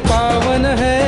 पावन है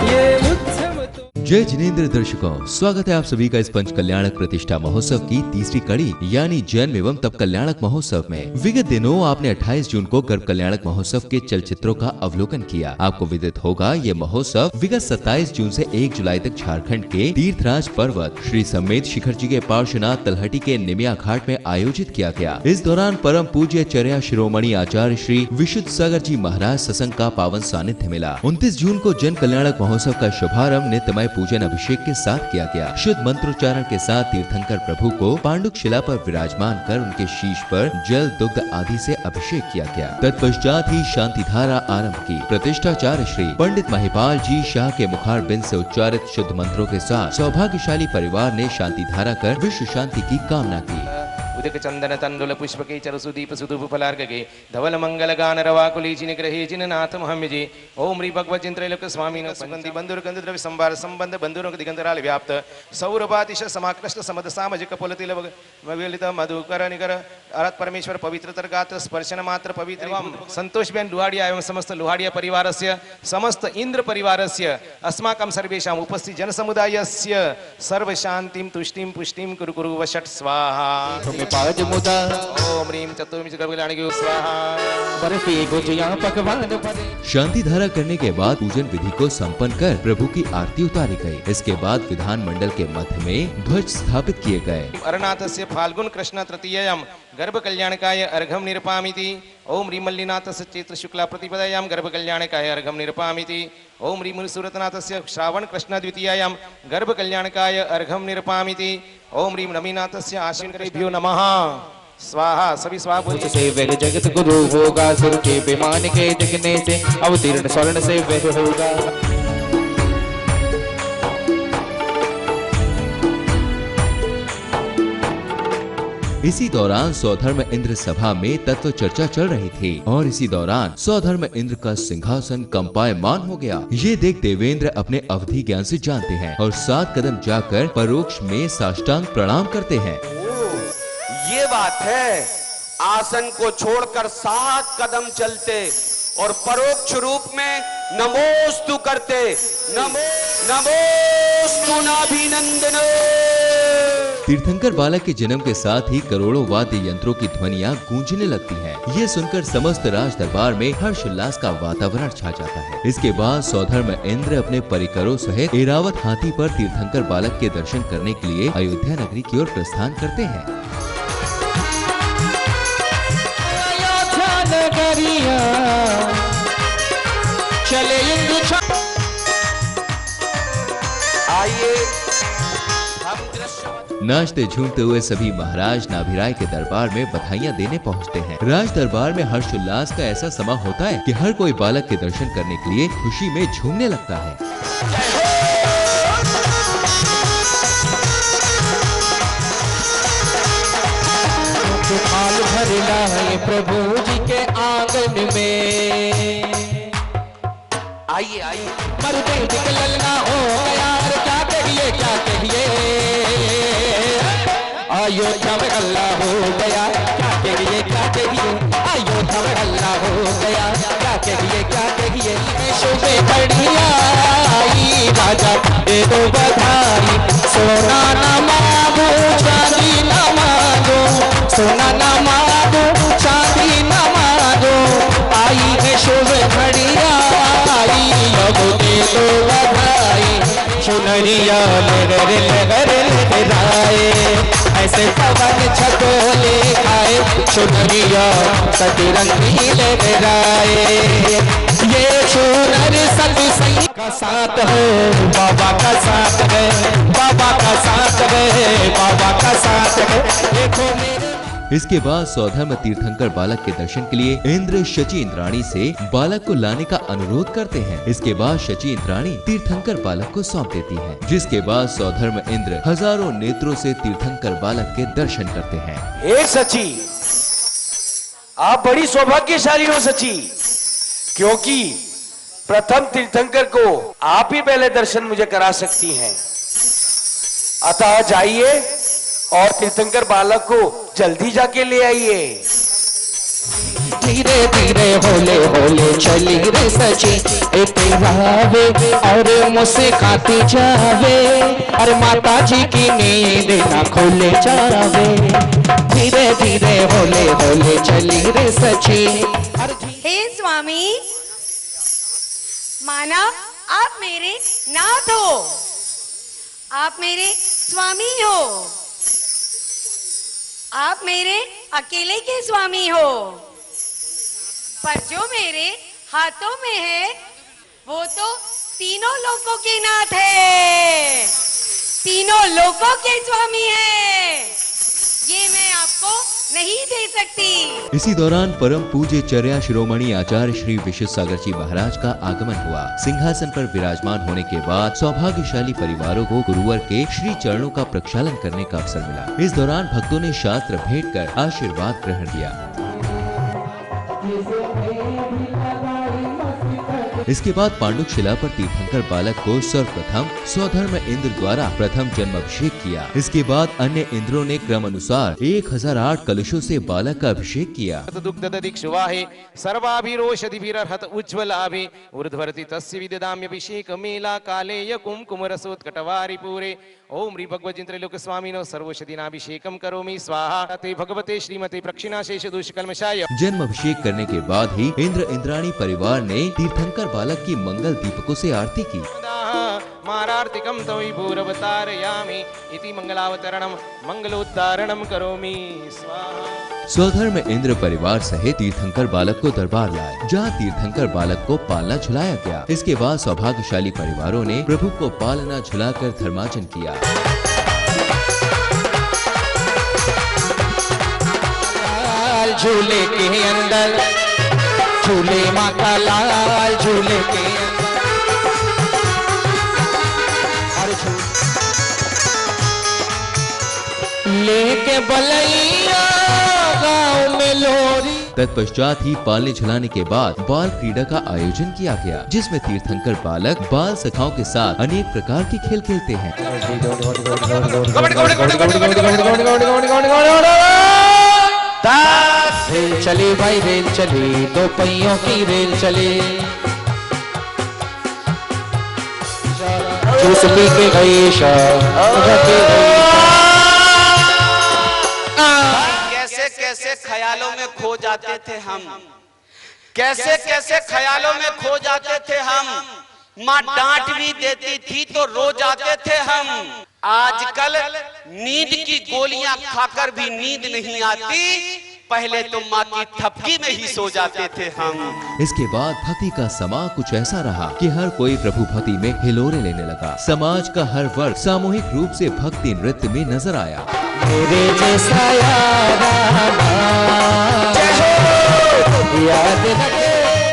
ये उत्सव। जय जिनेंद्र दर्शकों, स्वागत है आप सभी का इस पंच कल्याणक प्रतिष्ठा महोत्सव की तीसरी कड़ी यानी जन्म एवं तप कल्याणक महोत्सव में। विगत दिनों आपने 28 जून को गर्भ कल्याणक महोत्सव के चलचित्रों का अवलोकन किया। आपको विदित होगा ये महोत्सव विगत 27 जून से 1 जुलाई तक झारखंड के तीर्थराज पर्वत श्री समेत शिखर जी के पार्श्वनाथ तलहटी के निमिया घाट में आयोजित किया गया। इस दौरान परम पूज्य चर्या शिरोमणि आचार्य श्री विशुद्ध सागर जी महाराज सत्संग का पावन सानिध्य मिला। 29 जून को जन कल्याणक महोत्सव का शुभारंभ नित्यमय पूजन अभिषेक के साथ किया गया। शुद्ध मंत्रोच्चारण के साथ तीर्थंकर प्रभु को पांडुक शिला पर विराजमान कर उनके शीश पर जल दुग्ध आदि से अभिषेक किया गया। तत्पश्चात ही शांति धारा आरंभ की। प्रतिष्ठाचार्य श्री पंडित महिपाल जी शाह के मुखार बिंद से उच्चारित शुद्ध मंत्रों के साथ सौभाग्यशाली परिवार ने शांति धारा कर विश्व शांति की कामना की। उदक चंदन तंडुल पुष्पके चरसुदीप सुधुप फलार्घके धवल मंगल गान रवाकुली जिन ग्रहे जिन नाथ महम्यजे ओम ह्री भगवत चिंत्रलोक स्वामी सुगंधि बंधुर गंध द्रव्य संभार संबंध बंधुरों के दिगंतराल व्याप्त सौरभातिश समाकृष्ट समद सामजिक पुलतिल विलित मधुकर निकर अरत परमेश्वर पवित्र तरगात स्पर्शन मात्र पवित्र एवं संतोष बेन लुहाड़िया एवं समस्त लुहाड़िया परिवारस्य समस्त इंद्र परिवारस्य अस्माकं सर्वेषां उपस्थित जन समुदायस्य सर्व शांतिं तुष्टिं पुष्टिं कुरु कुरु वषट् स्वाहा। ओम ह्रीं चतुर्मुखी गर्भकल्याणिके स्वाहा। बर्फी गुजिया पकवान शांति धारा करने के बाद पूजन विधि को संपन्न कर प्रभु की आरती उतारी गई। इसके बाद विधान मंडल के मध्य में ध्वज स्थापित किए गए। अरनाथस्य फाल्गुन कृष्ण तृतीयायां गर्भ कल्याणकाय अर्घम निरपामिति ओम ह्रीं मल्लिनाथस्य चैत्र शुक्ला प्रतिपदायां गर्भ कल्याणकाय अर्घम निरपामिति ओम ह्रीं मुनिसुरतनाथस्य श्रावण कृष्ण द्वितीयायां गर्भ कल्याणकाय अर्घम निरपामिति ओम ह्रीं नमीनाथस्य आश्विनकरेभ्यो नमः स्वाहा। सभी स्वाहा से वह जगत गुरु होगा, सुर के विमान के दिखने से अवतीर्ण स्वर्ण से वह होगा। इसी दौरान सौधर्म इंद्र सभा में तत्व चर्चा चल रही थी और इसी दौरान सौधर्म इंद्र का सिंहासन कंपायमान हो गया। ये देख देवेंद्र अपने अवधि ज्ञान से जानते हैं और 7 कदम जाकर परोक्ष में साष्टांग प्रणाम करते हैं। ये बात है, आसन को छोड़कर 7 कदम चलते और परोक्ष रूप में नमोस्तु करते। नमो नमोस्तु नाभिनंदन। तीर्थंकर बालक के जन्म के साथ ही करोड़ों वाद्य यंत्रों की ध्वनियां गूंजने लगती हैं। ये सुनकर समस्त राज दरबार में हर्षोल्लास का वातावरण छा जाता है। इसके बाद सौधर्म इंद्र अपने परिकरों सहित ऐरावत हाथी पर तीर्थंकर बालक के दर्शन करने के लिए अयोध्या नगरी की ओर प्रस्थान करते हैं। चले आइए नाचते झूमते हुए सभी महाराज नाभिराय के दरबार में बधाइयां देने पहुंचते हैं। राज दरबार में हर्षोल्लास का ऐसा समा होता है कि हर कोई बालक के दर्शन करने के लिए खुशी में झूमने लगता है। भरना है प्रभु जी के आंगन में। आइए आइए मरुदेव जी के ललना हो गया, क्या कहिए क्या कहिए। अयोध्या में अल्लाह हो गया, क्या कहिए क्या कहिए। अयोध्या में अल्लाह हो गया, क्या कहिए क्या कहिए। शोभे बढ़िया आई राजा दे दो बधाई। सोना न मांगो चांदी न मांगो, सोना न मांगो चांदी न मांगो। आई है शुभ घड़िया आई, अब दे दो बधाई। चुनरिया लहराए ऐसे पवन छकोले खाए। चुनरिया सतरंगी लहराए। ये चुनर सतसंग का साथ है, बाबा का साथ है, बाबा का साथ है, बाबा का साथ है। देखो मेरे इसके बाद सौधर्म तीर्थंकर बालक के दर्शन के लिए इंद्र शची इंद्राणी से बालक को लाने का अनुरोध करते हैं। इसके बाद शची इंद्राणी तीर्थंकर बालक को सौंप देती है, जिसके बाद सौधर्म इंद्र हजारों नेत्रों से तीर्थंकर बालक के दर्शन करते हैं। हे सची, आप बड़ी सौभाग्यशाली हो सची, क्योंकि प्रथम तीर्थंकर को आप ही पहले दर्शन मुझे करा सकती हैं। अतः जाइए और तीर्थंकर बालक को जल्दी जाके ले आइए। धीरे धीरे होले होले चली रे सची, एक रावे और मुस्काती जावे, अरे माता जी की नींद ना खोले जावे, धीरे धीरे होले होले चली रे सची। हे स्वामी, माना आप मेरे नाथ हो, आप मेरे स्वामी हो, आप मेरे अकेले के स्वामी हो, पर जो मेरे हाथों में है वो तो तीनों लोकों के नाथ है, तीनों लोकों के स्वामी है, ये मैं आपको नहीं दे सकती। इसी दौरान परम पूज्य चर्या शिरोमणि आचार्य श्री विशुद्ध सागर जी महाराज का आगमन हुआ। सिंहासन पर विराजमान होने के बाद सौभाग्यशाली परिवारों को गुरुवर के श्री चरणों का प्रक्षालन करने का अवसर मिला। इस दौरान भक्तों ने शास्त्र भेंट कर आशीर्वाद ग्रहण किया। इसके बाद पांडुक शिला पर तीर्थंकर बालक को सर्वप्रथम स्वधर्म इंद्र द्वारा प्रथम जन्म अभिषेक किया। इसके बाद अन्य इंद्रों ने क्रम अनुसार 1008 कलशों से बालक का अभिषेक किया। दुग्ध दीक्षुवाहे सर्वाभिरोषधिभिरर्हत उज्ज्वलाभि ऊर्ध्वर्ति तस्य विददाम्यभिषेक मेला काले कुमकुम रसोत्कटवारि पूरे। ओम ह्री भगवज्जिन्त्रैलोक्य स्वामिनो सर्वौषधीनाभिषेकम करोमि स्वाहा। ते भगवते श्रीमते प्रक्षिणाशेष दुष्कल्मषाय। जन्म अभिषेक करने के बाद ही इंद्र इंद्राणी परिवार ने तीर्थंकर बालक की मंगल दीपकों से आरती की। मारार्तिकम तवि भूरवतारयामि इति मंगलावतरणम मंगलोद्धारणम करोमि स्वाहा। स्वधर्म इंद्र परिवार सहित तीर्थंकर बालक को दरबार लाए, जहाँ तीर्थंकर बालक को पालना झुलाया गया। इसके बाद सौभाग्यशाली परिवारों ने प्रभु को पालना झुलाकर धर्मार्जन किया। झूले के अंदर झूले माता लाल, झूले के लेके बलैया गाँव में लोरी। तत्पश्चात ही पालने झुलाने के बाद बाल क्रीड़ा का आयोजन किया गया, जिसमें तीर्थंकर बालक बाल सखाओं के साथ अनेक प्रकार के खेल खेलते हैं। रेल चली भाई रेल चली, दो पहियों की रेल चली, जूस पी के गई कैसे कैसे ख्यालों में खो जाते थे हम, कैसे कैसे ख्यालों में खो जाते थे हम। माँ डांट भी देती थी तो रो जाते थे हम। आजकल नींद की गोलियां खाकर भी नींद नहीं आती, पहले तो माँ की थपकी में ही सो जाते थे हम। इसके बाद भक्ति का समा कुछ ऐसा रहा कि हर कोई प्रभु भक्ति में हिलोरे लेने लगा। समाज का हर वर्ग सामूहिक रूप से भक्ति नृत्य में नजर आया। मेरे जैसा याद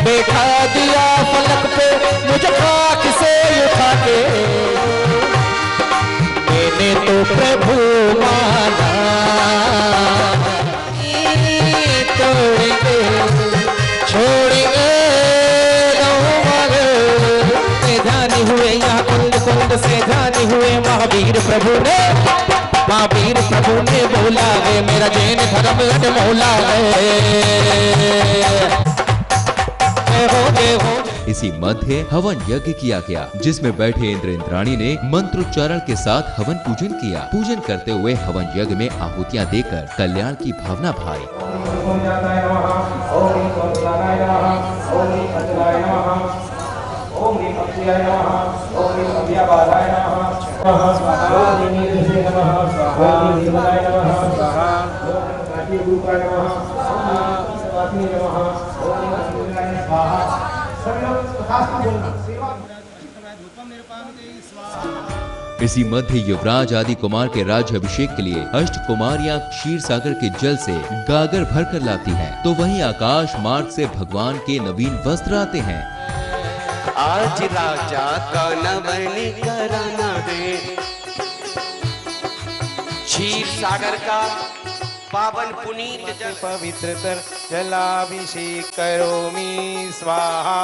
बैठा दिया फलक पे मुझे खाक से उठा के, मैंने तो प्रभु माना छोड़ेंगे ध्यानी हुए यहाँ कुंड कुंड से ध्यानी हुए। महावीर प्रभु ने बोला है मेरा जैन धर्म अनमोला है। इसी मध्य हवन यज्ञ किया गया, जिसमें बैठे इंद्र इंद्राणी ने मंत्रोच्चारण के साथ हवन पूजन किया। पूजन करते हुए हवन यज्ञ में आहुतियां देकर कल्याण की भावना भाई। इसी मध्य युवराज आदि कुमार के राज्य अभिषेक के लिए अष्ट कुमारियां क्षीर सागर के जल से गागर भर कर लाती हैं, तो वहीं आकाश मार्ग से भगवान के नवीन वस्त्र आते हैं। आज राजा का नवन कराना है, क्षीर सागर का पावन पुनीत जल पवित्र तर जलाभिषेक करोमि स्वाहा।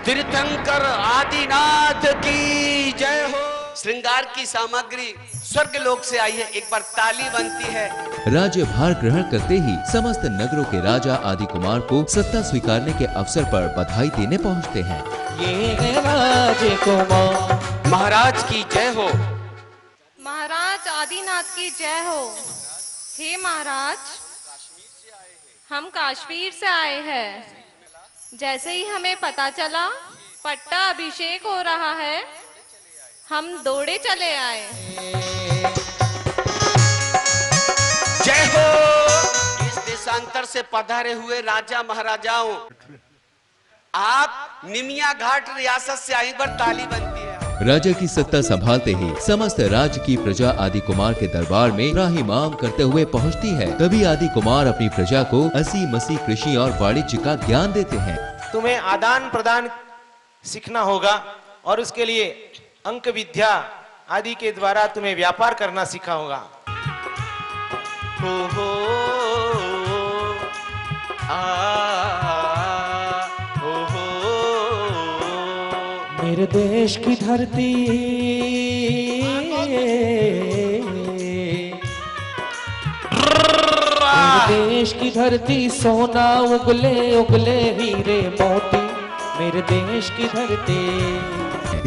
तीर्थंकर आदिनाथ की जय हो। श्रृंगार की सामग्री स्वर्ग लोक से आई है। एक बार ताली बनती है। राज्यभार ग्रहण करते ही समस्त नगरों के राजा आदि कुमार को सत्ता स्वीकारने के अवसर पर बधाई देने पहुंचते हैं। ये राजकुमार महाराज की जय हो। महाराज आदिनाथ की जय हो। हे महाराज, हम कश्मीर से आए हैं। जैसे ही हमें पता चला पट्टा अभिषेक हो रहा है, हम दौड़े चले आए। जय हो। इस देशांतर से पधारे हुए राजा महाराजाओं, आप निमिया घाट रियासत से आई, पर ताली बनती है। राजा की सत्ता संभालते ही समस्त राज्य की प्रजा आदि कुमार के दरबार में त्राहिमाम करते हुए पहुंचती है। तभी आदि कुमार अपनी प्रजा को असी मसी कृषि और वाणिज्य का ज्ञान देते हैं। तुम्हें आदान प्रदान सीखना होगा और उसके लिए अंक विद्या आदि के द्वारा तुम्हें व्यापार करना सीखा होगा। हो मेरे देश की धरती मेरे देश की धरती सोना उगले उगले हीरे मोती, मेरे देश की धरती।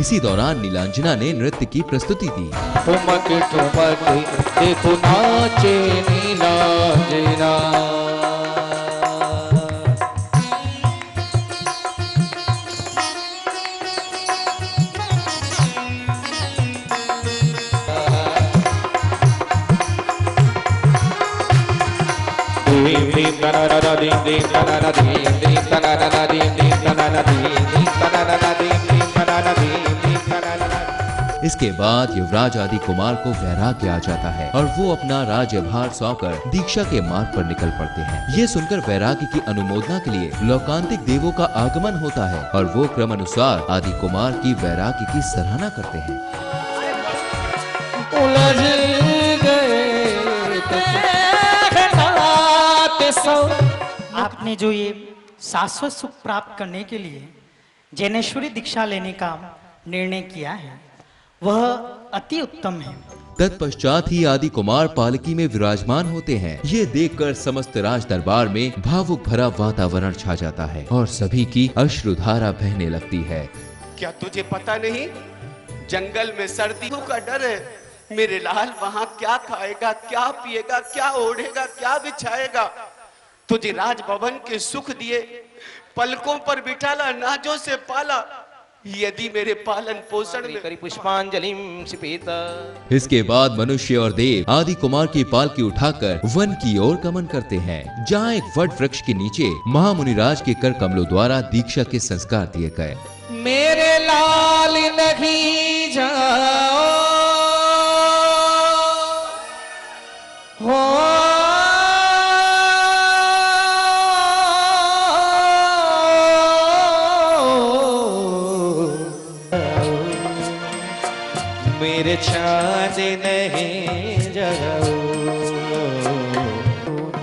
इसी दौरान नीलांजना ने नृत्य की प्रस्तुति दी। ठुमक ठुमक देखो नाचे नीलांजना। इसके बाद युवराज आदि कुमार को वैराग्य आ जाता है और वो अपना राज्यभार सौंपकर दीक्षा के मार्ग पर निकल पड़ते हैं। ये सुनकर वैराग्य की अनुमोदना के लिए लौकांतिक देवों का आगमन होता है और वो क्रम अनुसार आदि कुमार की वैराग्य की सराहना करते हैं। आपने जो ये शाश्वत सुख प्राप्त करने के लिए जैनेश्वरी दीक्षा लेने का निर्णय किया है, वह अति उत्तम है। तत्पश्चात ही आदि कुमार पालकी में विराजमान होते हैं। ये देखकर समस्त राज दरबार में भावुक भरा वातावरण छा जाता है और सभी की अश्रुधारा बहने लगती है। क्या तुझे पता नहीं, जंगल में सर्दियों का डर है। मेरे लाल वहां क्या खाएगा, क्या पिएगा, क्या ओढ़ेगा, क्या बिछाएगा। तुझे राजभवन के सुख दिए, पलकों पर बिठाला, नाजों से पाला। यदि मेरे पालन पोषण में पुष्पांजलि क्षिपेत। इसके बाद मनुष्य और देव आदि कुमार की पालकी उठाकर वन की ओर गमन करते हैं, जहाँ एक वट वृक्ष के नीचे महामुनिराज के कर कमलों द्वारा दीक्षा के संस्कार दिए गए। मेरे लाल नहीं जाओ हो, मेरे चांद नहीं जाओ,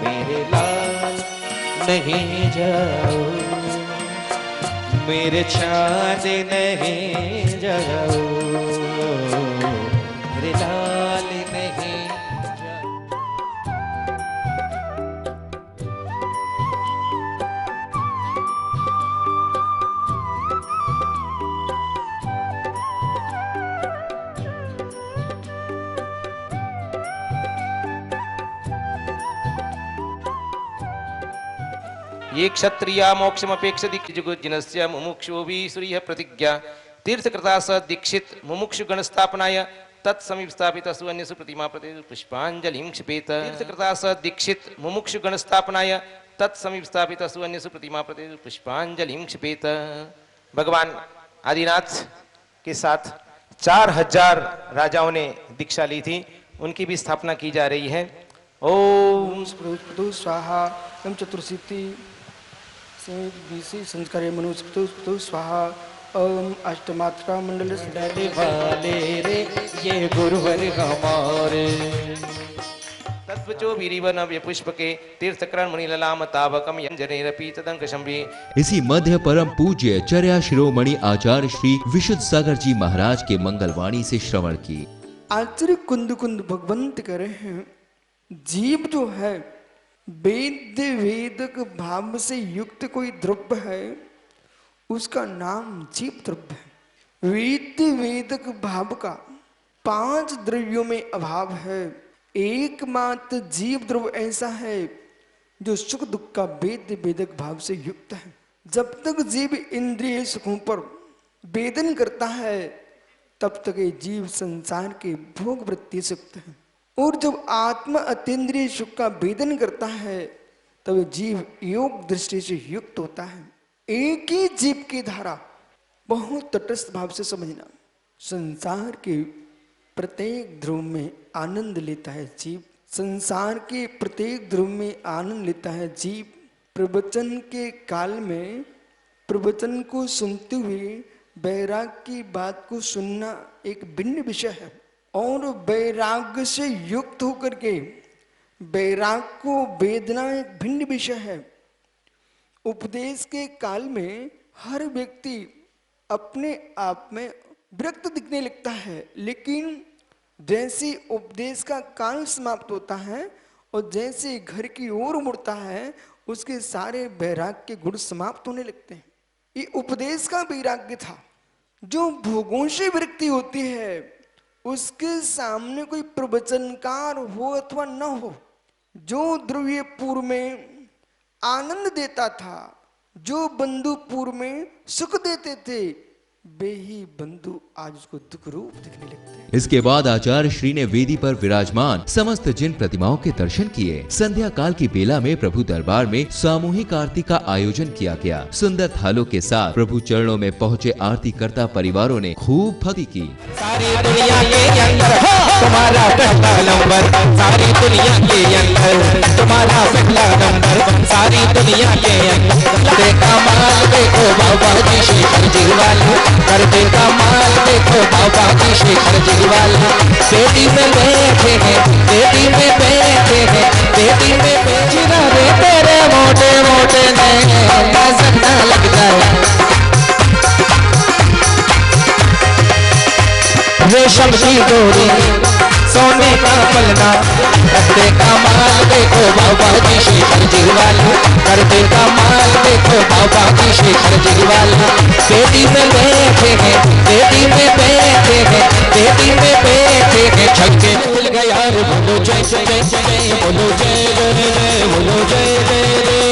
मेरे लाल नहीं जाओ, मेरे चांद नहीं जाओ, मेरे लाल नहीं जाओ। ये क्षत्रिया मोक्षमपेक्षति जुगुज्जिनस्य मुमुक्षुः सूर्यः प्रतिज्ञा तीर्थकृता स दीक्षित मुमुक्षु गणस्थापनाय तत्समीप स्थापितसु अन्यसु प्रतिमा प्रति पुष्पांजलिं क्षिपेत। तीर्थकृता स दीक्षित मुमुक्षु गणस्थापनाय तत्समीप स्थापितसु अन्यसु प्रतिमा प्रति पुष्पांजलिं क्षिपेत। भगवान आदिनाथ के साथ 4000 राजाओं ने दीक्षा ली थी, उनकी भी स्थापना की जा रही है। ओम स्वाहा एवं चतुर्शीति संस्कारे मनुष्य स्वाहा ओम अष्टमात्रा मंडल वाले रे ये गुरुवर हमारे। तत्वचो वीरिवनव्य पुष्पके तीर्थकरण मुनिललाम तावकम यंजनेरपि तदंकशंभि। इसी मध्य परम पूज्य चर्या शिरोमणि आचार्य श्री विशुद्ध सागर जी महाराज के मंगलवाणी से श्रवण की। आचार्य कुंद कुंद भगवंत कह रहे हैं, जीव जो है वेद वेदक भाव से युक्त कोई द्रव्य है, उसका नाम जीव द्रव्य है। वेद वेदक भाव का 5 द्रव्यों में अभाव है। एकमात्र जीव द्रव्य ऐसा है जो सुख दुख का वेद वेदक भाव से युक्त है। जब तक जीव इंद्रिय सुखों पर वेदन करता है, तब तक ये जीव संसार के भोग वृत्ति से युक्त है। और जब आत्मा अतीन्द्रिय सुख का वेदन करता है, तब जीव योग दृष्टि से युक्त होता है। एक ही जीव की धारा बहुत तटस्थ भाव से समझना। संसार के प्रत्येक ध्रुव में आनंद लेता है जीव। संसार के प्रत्येक ध्रुव में आनंद लेता है जीव। प्रवचन के काल में प्रवचन को सुनते हुए वैराग की बात को सुनना एक भिन्न विषय है, और वैराग्य से युक्त होकर के वैराग को वेदना एक भिन्न विषय है। उपदेश के काल में हर व्यक्ति अपने आप में विरक्त दिखने लगता है, लेकिन जैसे उपदेश का काल समाप्त होता है और जैसे घर की ओर मुड़ता है, उसके सारे वैराग के गुण समाप्त होने लगते हैं। ये उपदेश का वैराग्य था। जो भोगों से विरक्ति होती है, उसके सामने कोई प्रवचनकार हो अथवा न हो, जो द्रव्य पूर्व में आनंद देता था, जो बंधु पूर्व में सुख देते थे, वे ही बंधु आज उसको दुख रूप दिखने लगते हैं। इसके बाद आचार्य श्री ने वेदी पर विराजमान समस्त जिन प्रतिमाओं के दर्शन किए। संध्या काल की बेला में प्रभु दरबार में सामूहिक आरती का आयोजन किया गया। सुंदर थालों के साथ प्रभु चरणों में पहुँचे आरती करता परिवारों ने खूब भक्ति की। सारी दुनिया के अंदर तुम्हारा पहला नंबर, सारी दुनिया के अंदर तुम्हारा पहला नंबर, सारी दुनिया के अंदर देखा माल देखो बाबा जी शेखर जी वाला, करते का माल देखो बाबा जी शेखर जी वाला। बेटी में बैठे हैं, बेटी में बैठे हैं, बेटी में बैठे रे तेरे मोटे मोटे नजर न लग जाए। रेशम की डोरी सोने का पलना, करते का माल देखो बाबा जी शेखर जी वाला, करते का माल देखो बाबा जी शेखर जी वाला। बेटी में बैठे हैं, बेटी में बैठे हैं, बेटी में बैठे हैं, छक्के भूल गया रे बोलो जय जय जय जय, बोलो जय जय जय, बोलो जय जय जय,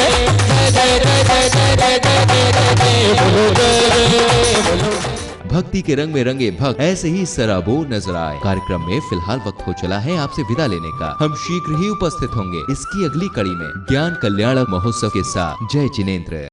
जय जय जय जय जय जय जय जय, बोलो जय जय बोलो। भक्ति के रंग में रंगे भक्त ऐसे ही सराबोर नजर आए। कार्यक्रम में फिलहाल वक्त हो चला है आपसे विदा लेने का। हम शीघ्र ही उपस्थित होंगे इसकी अगली कड़ी में ज्ञान कल्याणक महोत्सव के साथ। जय जिनेंद्र।